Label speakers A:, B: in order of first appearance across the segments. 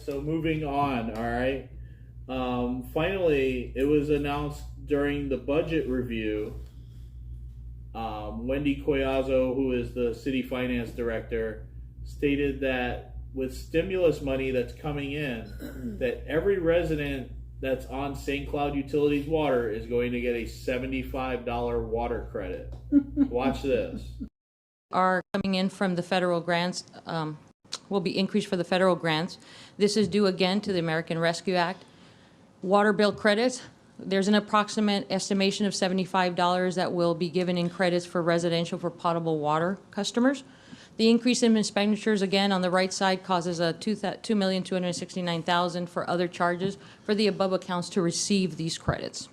A: so moving on, all right. Finally, it was announced during the budget review. Wendy Collazo, who is the city finance director, stated that with stimulus money that's coming in, that every resident that's on St. Cloud Utilities water is going to get a $75 water credit. Watch this.
B: Are coming in from the federal grants, will be increased for the federal grants. This is due again to the American Rescue Act. Water bill credits, there's an approximate estimation of $75 that will be given in credits for residential for potable water customers. The increase in expenditures, again, on the right side causes a $2,269,000 for other charges for the above accounts to receive these credits.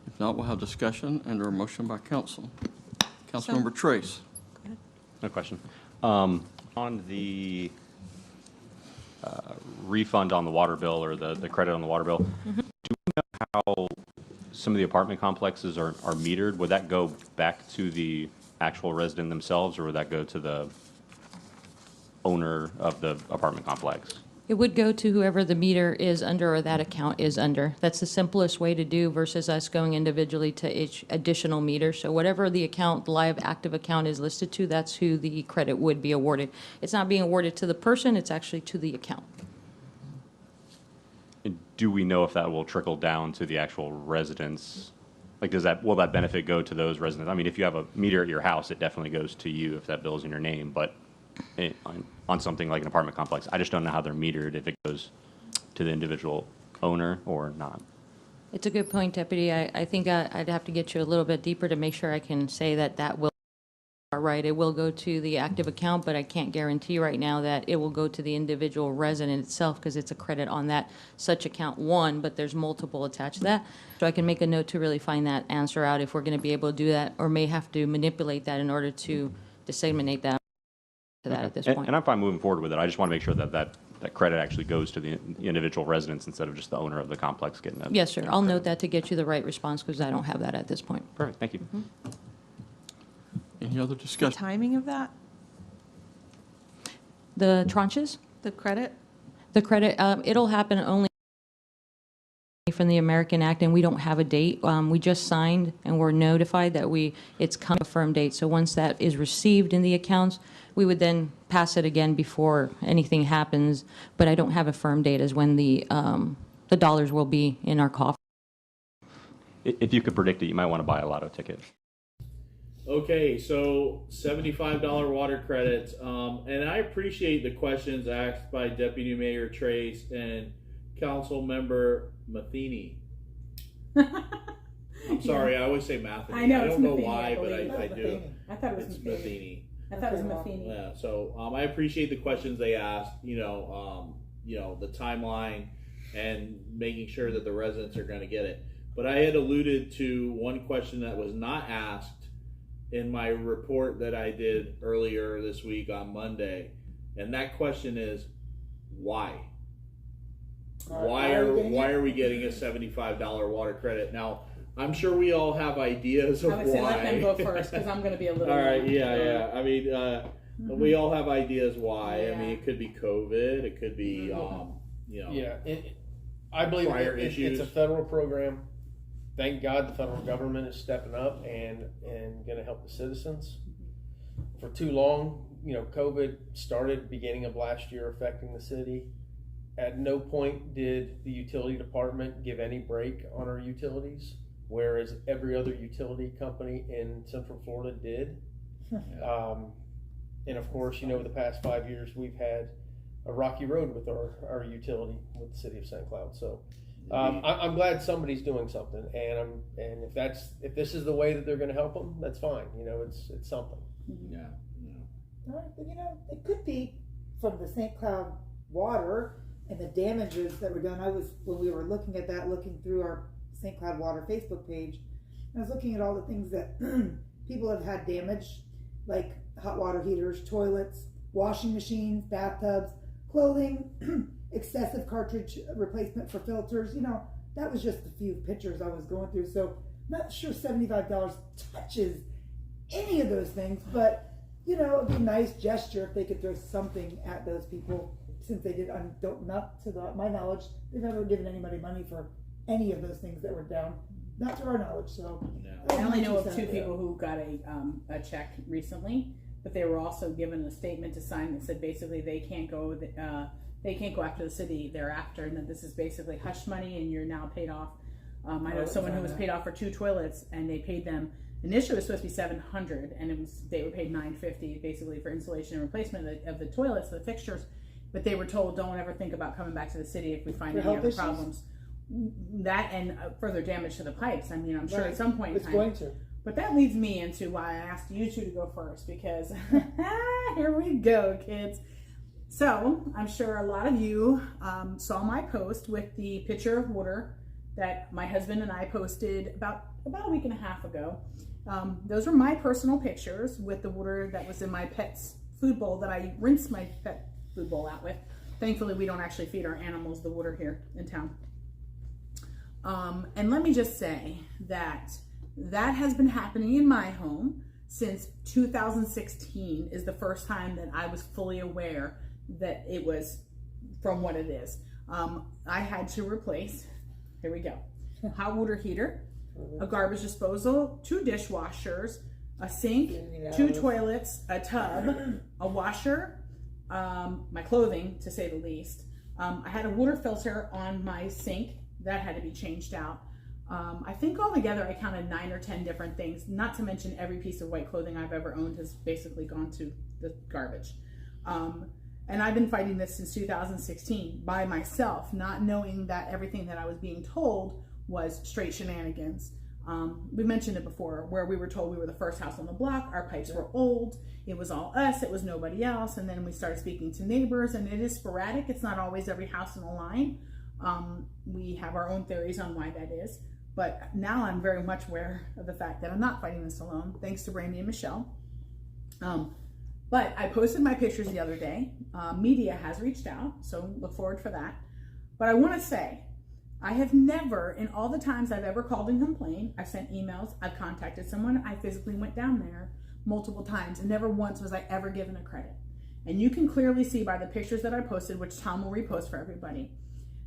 C: If not, we'll have discussion and or motion by council. Councilmember Trace.
D: No question. On the refund on the water bill or the credit on the water bill, do we know how some of the apartment complexes are metered? Would that go back to the actual resident themselves, or would that go to the owner of the apartment complex?
B: It would go to whoever the meter is under or that account is under. That's the simplest way to do versus us going individually to each additional meter. So whatever the account, live active account is listed to, that's who the credit would be awarded. It's not being awarded to the person, it's actually to the account.
D: And do we know if that will trickle down to the actual residents? Like, will that benefit go to those residents? I mean, if you have a meter at your house, it definitely goes to you if that bill's in your name, but on something like an apartment complex, I just don't know how they're metered, if it goes to the individual owner or not.
B: It's a good point, Deputy. I think I'd have to get you a little bit deeper to make sure I can say that will, right, it will go to the active account, but I can't guarantee right now that it will go to the individual resident itself because it's a credit on that such account one, but there's multiple attached to that. So I can make a note to really find that answer out if we're going to be able to do that, or may have to manipulate that in order to disseminate that to that at this point.
D: And I'm fine moving forward with it. I just want to make sure that credit actually goes to the individual residents instead of just the owner of the complex getting it.
B: Yes, sir. I'll note that to get you the right response because I don't have that at this point.
D: Perfect. Thank you.
B: Mm-hmm.
C: Any other discussion?
E: Timing of that,
B: The tranches?
E: the credit?
B: The credit, it'll happen only from the American Act, and we don't have a date. We just signed and we're notified that it's come a firm date. So once that is received in the accounts, we would then pass it again before anything happens. But I don't have a firm date as when the dollars will be in our coffers.
D: If you could predict it, you might want to buy a lotto ticket.
A: Okay, so $75 water credits. And I appreciate the questions asked by Deputy Mayor Trace and Council Member Matheny. I'm sorry, I always say Matheny.
F: I know,
A: I
F: it's
A: don't know
F: Matheny,
A: why, but
F: believe.
A: I do.
F: I thought it was
A: It's
F: Matheny.
A: Matheny.
F: I thought it was Matheny.
A: Yeah, so I appreciate the questions they asked, the timeline and making sure that the residents are going to get it. But I had alluded to one question that was not asked in my report that I did earlier this week on Monday. And that question is, why? Why are we getting a $75 water credit? Now, I'm sure we all have ideas of
F: I would say
A: why.
F: let them go first because I'm going to be a little.
A: All right, yeah. I mean, we all have ideas why.
F: Yeah.
A: I mean, it could be COVID. It could be,
G: Yeah, I believe it's a federal program. Thank God the federal government is stepping up and going to help the citizens. For too long, COVID started beginning of last year affecting the city. At no point did the utility department give any break on our utilities, whereas every other utility company in Central Florida did. And of course, the past 5 years we've had a rocky road with our utility with the city of St. Cloud. So I'm glad somebody's doing something, and if this is the way that they're going to help them, that's fine. It's something.
A: Yeah.
H: All right, but it could be from the St. Cloud water and the damages that were done. When we were looking at that, looking through our St. Cloud Water Facebook page, I was looking at all the things that people have had damaged, like hot water heaters, toilets, washing machines, bathtubs, clothing, excessive cartridge replacement for filters. That was just a few pictures I was going through. So not sure $75 touches any of those things, but it'd be a nice gesture if they could throw something at those people since they did, not to my knowledge, they've never given anybody money for any of those things that were down. Not to our knowledge, so.
A: No.
F: I only know of 2 people who got a check recently, but they were also given a statement to sign that said basically they can't go after the city thereafter, and that this is basically hush money and you're now paid off. I know someone who was paid off for 2 toilets, and they paid them. Initially, it was supposed to be $700, and they were paid $950 basically for installation and replacement of the toilets, the fixtures. But they were told, don't ever think about coming back to the city if we find any other problems. That and further damage to the pipes. I mean, I'm sure at some point in time.
G: It's going to.
F: But that leads me into why I asked you 2 to go first, because here we go, kids. So I'm sure a lot of you saw my post with the pitcher of water that my husband and I posted about a week and a half ago. Those were my personal pictures with the water that was in my pet's food bowl that I rinsed my pet food bowl out with. Thankfully, we don't actually feed our animals the water here in town. And let me just say that has been happening in my home since 2016 is the first time that I was fully aware that it was from what it is. I had to replace, here we go, hot water heater, a garbage disposal, 2 dishwashers, a sink, 2 toilets, a tub, a washer, my clothing, to say the least. I had a water filter on my sink that had to be changed out. I think altogether I counted 9 or 10 different things, not to mention every piece of white clothing I've ever owned has basically gone to the garbage. And I've been fighting this since 2016 by myself, not knowing that everything that I was being told was straight shenanigans. We mentioned it before, where we were told we were the first house on the block, our pipes were old, it was all us, it was nobody else, and then we started speaking to neighbors, and it is sporadic, it's not always every house in a line. We have our own theories on why that is, but now I'm very much aware of the fact that I'm not fighting this alone, thanks to Brandy and Michelle. But I posted my pictures the other day. Media has reached out, so look forward for that. But I want to say, I have never, in all the times I've ever called and complained, I've sent emails, I've contacted someone, I physically went down there multiple times, and never once was I ever given a credit. And you can clearly see by the pictures that I posted, which Tom will repost for everybody,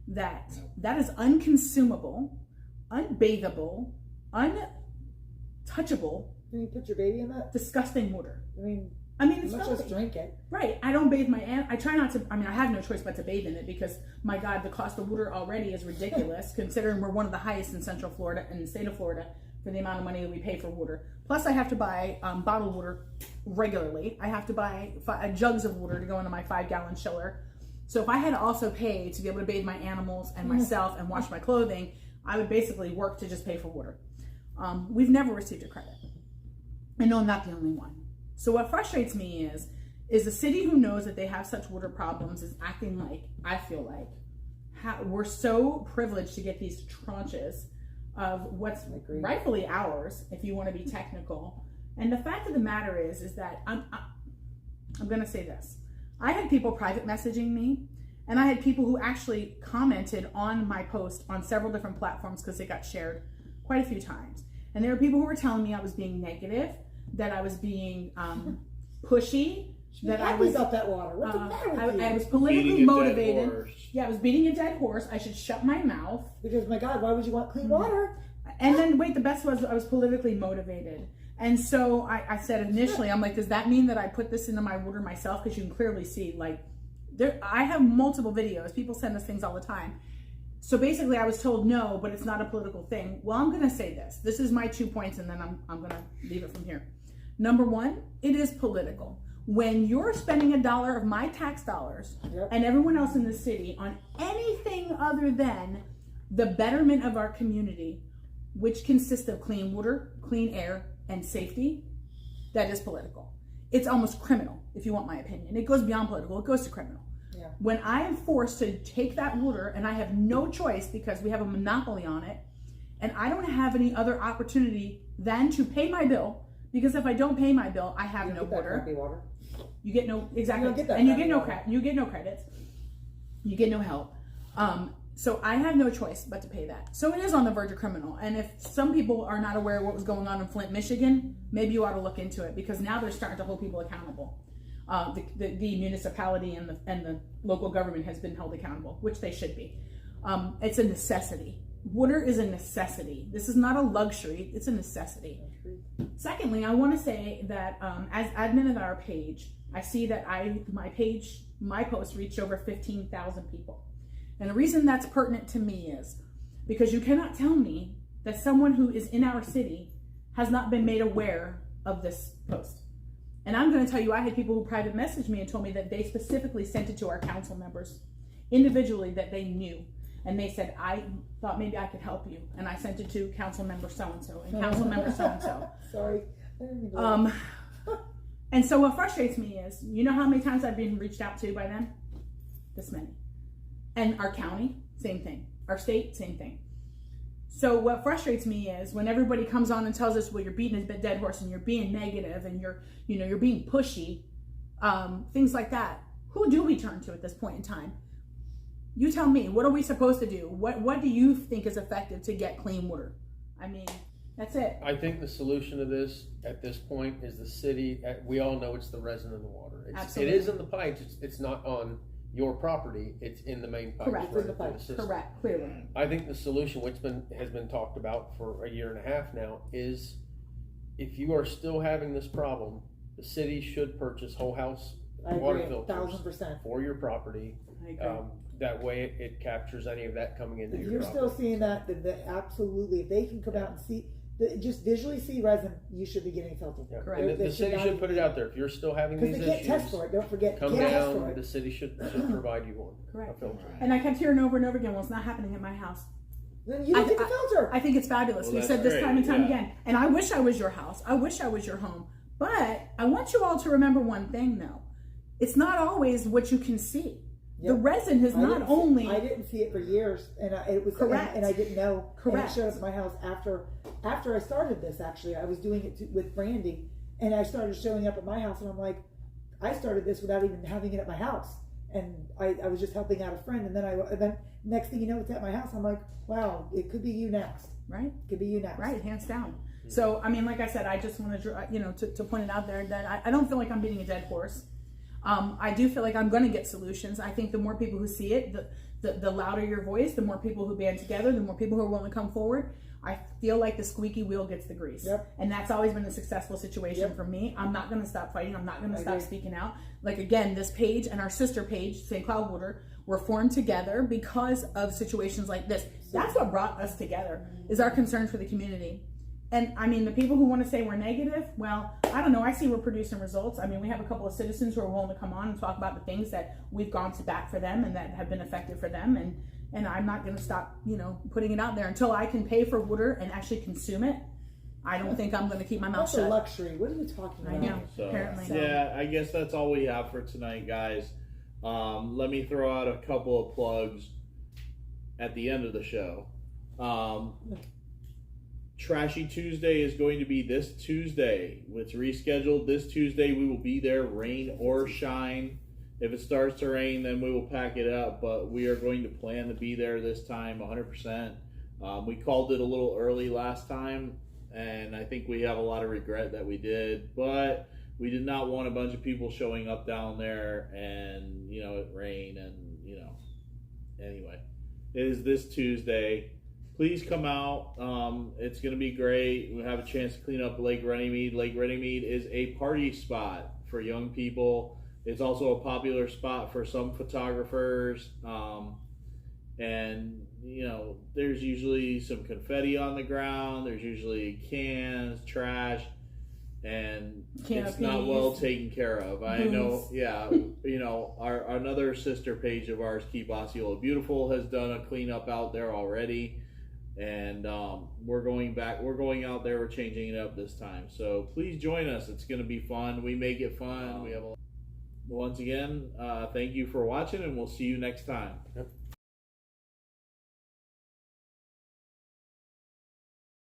F: that is unconsumable, unbathable, untouchable.
H: Can you put your baby in that?
F: Disgusting water.
H: I mean, it's not just drink it.
F: Right. I don't bathe I try not to, I have no choice but to bathe in it because, my God, the cost of water already is ridiculous considering we're one of the highest in Central Florida, in the state of Florida, for the amount of money that we pay for water. Plus, I have to buy bottled water regularly. I have to buy jugs of water to go into my 5-gallon chiller. So if I had to also pay to be able to bathe my animals and myself and wash my clothing, I would basically work to just pay for water. We've never received a credit. I know I'm not the only one. So what frustrates me is a city who knows that they have such water problems is acting like, I feel like, we're so privileged to get these tranches of what's rightfully ours, if you want to be technical. And the fact of the matter is that I'm going to say this. I had people private messaging me, and I had people who actually commented on my post on several different platforms because it got shared quite a few times. And there were people who were telling me I was being negative, that I was being pushy, that I was
H: about that water. What's the matter with you?
F: I was politically motivated. Yeah, I was beating a dead horse. I should shut my mouth.
H: Because, my God, why would you want clean water?
F: And then, wait, the best was I was politically motivated. And so I said initially, I'm like, does that mean that I put this into my water myself? Because you can clearly see, like, I have multiple videos. People send us things all the time. So basically, I was told no, but it's not a political thing. Well, I'm going to say this. This is my 2 points, and then I'm going to leave it from here. Number 1, it is political. When you're spending $1 of my tax dollars and everyone else in the city on anything other than the betterment of our community, which consists of clean water, clean air, and safety, that is political. It's almost criminal, if you want my opinion. It goes beyond political. It goes to criminal. Yeah. When I am forced to take that water and I have no choice because we have a monopoly on it, and I don't have any other opportunity than to pay my bill, because if I don't pay my bill, I have no water. You get no, exactly, and you get no credits, you get no help. So I have no choice but to pay that. So it is on the verge of criminal. And if some people are not aware of what was going on in Flint, Michigan, maybe you ought to look into it, because now they're starting to hold people accountable. the municipality and the local government has been held accountable, which they should be. It's a necessity. Water is a necessity. This is not a luxury, it's a necessity. Secondly, I want to say that as admin of our page, I see that my post reached over 15,000 people. And the reason that's pertinent to me is because you cannot tell me that someone who is in our city has not been made aware of this post. And I'm going to tell you, I had people who private messaged me and told me that they specifically sent it to our council members individually that they knew. And they said, I thought maybe I could help you. And I sent it to council member so-and-so and council member so-and-so.
H: Sorry.
F: And so what frustrates me is, you know how many times I've been reached out to by them? This many. And our county, same thing. Our state, same thing. So what frustrates me is when everybody comes on and tells us, well, you're beating a dead horse and you're being negative and you're being pushy, things like that. Who do we turn to at this point in time? You tell me, what are we supposed to do? What do you think is effective to get clean water? I mean, that's it.
G: I think the solution to this at this point is the city. We all know it's the resin in the water.
F: Absolutely.
G: It is in the pipes. It's not on your property. It's in the main pipe.
F: Correct.
G: Right through the system.
F: Correct. Clearly.
G: I think the solution, which has been talked about for a year and a half now, is if you are still having this problem, the city should purchase whole house water filters
H: 1,000%
G: for your property.
F: I agree.
G: That way it captures any of that coming into
H: If
G: your
H: you're
G: property.
H: still seeing that, then absolutely, if they can come out and see, just visually see resin, you should be getting filtered.
G: Yeah.
F: Correct.
G: And the city should put it out there. If you're still having these
H: Because they
G: issues,
H: can't test for it. Don't forget,
G: come
H: can't test for
G: down.
H: it.
G: The city should provide you one.
F: Correct.
G: A filter.
F: And I kept hearing over and over again, well, it's not happening at my house.
H: Then you don't get the filter.
F: I think it's fabulous.
A: Well,
F: We
A: that's
F: said this
A: great,
F: time and time
A: yeah.
F: again. And I wish I was your house. I wish I was your home. But I want you all to remember one thing, though. It's not always what you can see. The resin is not only...
H: I didn't see it for years, and it was
F: Correct.
H: and I didn't know.
F: Correct.
H: And it showed up at my house after I started this. Actually, I was doing it with Brandy, and I started showing up at my house, and I'm like, I started this without even having it at my house, and I was just helping out a friend, and then next thing you know, it's at my house. I'm like, wow, it could be you next.
F: Right.
H: It could be you next.
F: Right, hands down. So, I mean, like I said, I just want to point it out there that I don't feel like I'm beating a dead horse. I do feel like I'm going to get solutions. I think the more people who see it, the louder your voice, the more people who band together, the more people who are willing to come forward. I feel like the squeaky wheel gets the grease.
H: Yep.
F: And that's always been a successful situation for me. I'm not going to stop fighting. I'm not going to stop
H: agree.
F: speaking out. Like, again, this page and our sister page, St. Cloud Water, were formed together because of situations like this. That's what brought us together, is our concern for the community. And I mean, the people who want to say we're negative, well, I don't know. I see we're producing results. I mean, we have a couple of citizens who are willing to come on and talk about the things that we've gone to bat for them and that have been effective for them. And I'm not going to stop, putting it out there until I can pay for water and actually consume it. I don't think I'm going to keep my mouth
H: That's
F: shut.
H: a luxury. What are you talking
F: I
H: about?
F: know.
A: So,
F: Apparently.
A: yeah, I guess that's all we have for tonight, guys. Let me throw out a couple of plugs at the end of the show. Trashy Tuesday is going to be this Tuesday. It's rescheduled this Tuesday. We will be there, rain or shine. If it starts to rain, then we will pack it up. But we are going to plan to be there this time, 100%. We called it a little early last time, and I think we have a lot of regret that we did. But we did not want a bunch of people showing up down there and, it rain and, Anyway, it is this Tuesday. Please come out. It's going to be great. We have a chance to clean up Lake Runnymede. Lake Runnymede is a party spot for young people. It's also a popular spot for some photographers. And, there's usually some confetti on the ground. There's usually cans, trash, and it's not well taken care of. I know, yeah. Our another sister page of ours, Keep Osceola Beautiful, has done a cleanup out there already. And we're going out there. We're changing it up this time. So please join us. It's going to be fun. We make it fun. We have once again, thank you for watching, and we'll see you next time.
G: Yep.